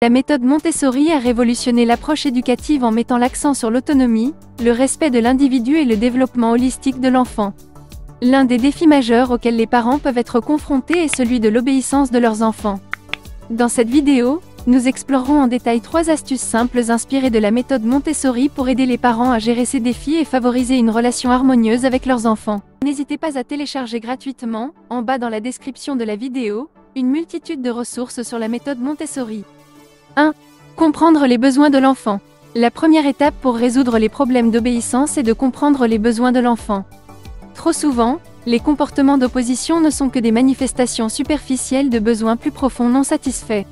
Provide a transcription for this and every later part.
La méthode Montessori a révolutionné l'approche éducative en mettant l'accent sur l'autonomie, le respect de l'individu et le développement holistique de l'enfant. L'un des défis majeurs auxquels les parents peuvent être confrontés est celui de l'obéissance de leurs enfants. Dans cette vidéo, nous explorerons en détail 3 astuces simples inspirées de la méthode Montessori pour aider les parents à gérer ces défis et favoriser une relation harmonieuse avec leurs enfants. N'hésitez pas à télécharger gratuitement, en bas dans la description de la vidéo, une multitude de ressources sur la méthode Montessori. 1. Comprendre les besoins de l'enfant. La première étape pour résoudre les problèmes d'obéissance est de comprendre les besoins de l'enfant. Trop souvent, les comportements d'opposition ne sont que des manifestations superficielles de besoins plus profonds non satisfaits.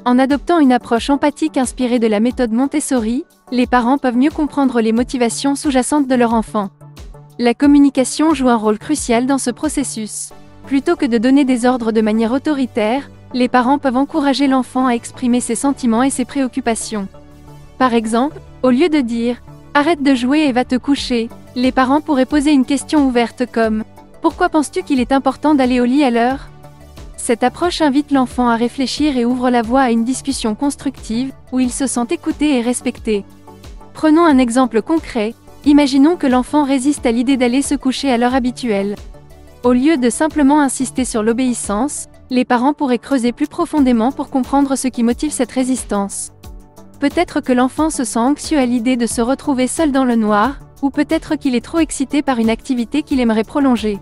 En adoptant une approche empathique inspirée de la méthode Montessori, les parents peuvent mieux comprendre les motivations sous-jacentes de leur enfant. La communication joue un rôle crucial dans ce processus. Plutôt que de donner des ordres de manière autoritaire, les parents peuvent encourager l'enfant à exprimer ses sentiments et ses préoccupations. Par exemple, au lieu de dire « Arrête de jouer et va te coucher », les parents pourraient poser une question ouverte comme « Pourquoi penses-tu qu'il est important d'aller au lit à l'heure ?» Cette approche invite l'enfant à réfléchir et ouvre la voie à une discussion constructive, où il se sent écouté et respecté. Prenons un exemple concret, imaginons que l'enfant résiste à l'idée d'aller se coucher à l'heure habituelle. Au lieu de simplement insister sur l'obéissance, les parents pourraient creuser plus profondément pour comprendre ce qui motive cette résistance. Peut-être que l'enfant se sent anxieux à l'idée de se retrouver seul dans le noir, ou peut-être qu'il est trop excité par une activité qu'il aimerait prolonger.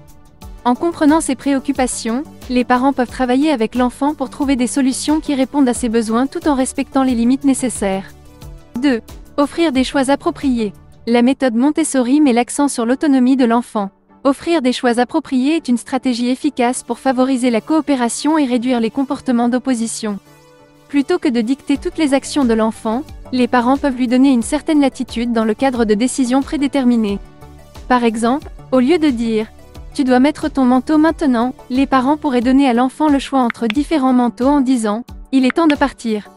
En comprenant ses préoccupations, les parents peuvent travailler avec l'enfant pour trouver des solutions qui répondent à ses besoins tout en respectant les limites nécessaires. 2. Offrir des choix appropriés. La méthode Montessori met l'accent sur l'autonomie de l'enfant. Offrir des choix appropriés est une stratégie efficace pour favoriser la coopération et réduire les comportements d'opposition. Plutôt que de dicter toutes les actions de l'enfant, les parents peuvent lui donner une certaine latitude dans le cadre de décisions prédéterminées. Par exemple, au lieu de dire « Tu dois mettre ton manteau maintenant », les parents pourraient donner à l'enfant le choix entre différents manteaux en disant « Il est temps de partir.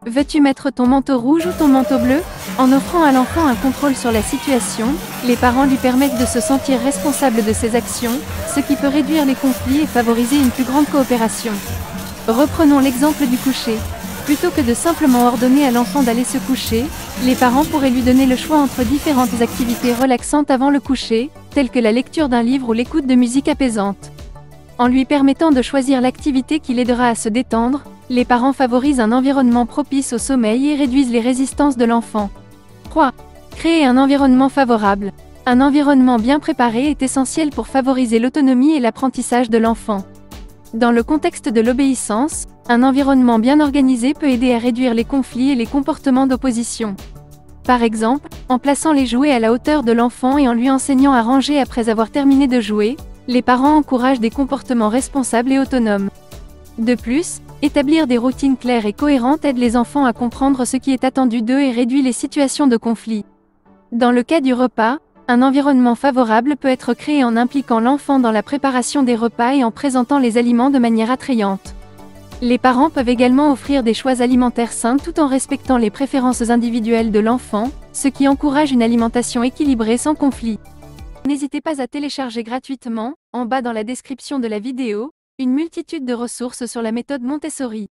Veux-tu mettre ton manteau rouge ou ton manteau bleu ?» En offrant à l'enfant un contrôle sur la situation, les parents lui permettent de se sentir responsable de ses actions, ce qui peut réduire les conflits et favoriser une plus grande coopération. Reprenons l'exemple du coucher. Plutôt que de simplement ordonner à l'enfant d'aller se coucher, les parents pourraient lui donner le choix entre différentes activités relaxantes avant le coucher, telles que la lecture d'un livre ou l'écoute de musique apaisante. En lui permettant de choisir l'activité qui l'aidera à se détendre, les parents favorisent un environnement propice au sommeil et réduisent les résistances de l'enfant. 3. Créer un environnement favorable. Un environnement bien préparé est essentiel pour favoriser l'autonomie et l'apprentissage de l'enfant. Dans le contexte de l'obéissance, un environnement bien organisé peut aider à réduire les conflits et les comportements d'opposition. Par exemple, en plaçant les jouets à la hauteur de l'enfant et en lui enseignant à ranger après avoir terminé de jouer, les parents encouragent des comportements responsables et autonomes. De plus, établir des routines claires et cohérentes aide les enfants à comprendre ce qui est attendu d'eux et réduit les situations de conflit. Dans le cas du repas, un environnement favorable peut être créé en impliquant l'enfant dans la préparation des repas et en présentant les aliments de manière attrayante. Les parents peuvent également offrir des choix alimentaires sains tout en respectant les préférences individuelles de l'enfant, ce qui encourage une alimentation équilibrée sans conflit. N'hésitez pas à télécharger gratuitement, en bas dans la description de la vidéo, une multitude de ressources sur la méthode Montessori.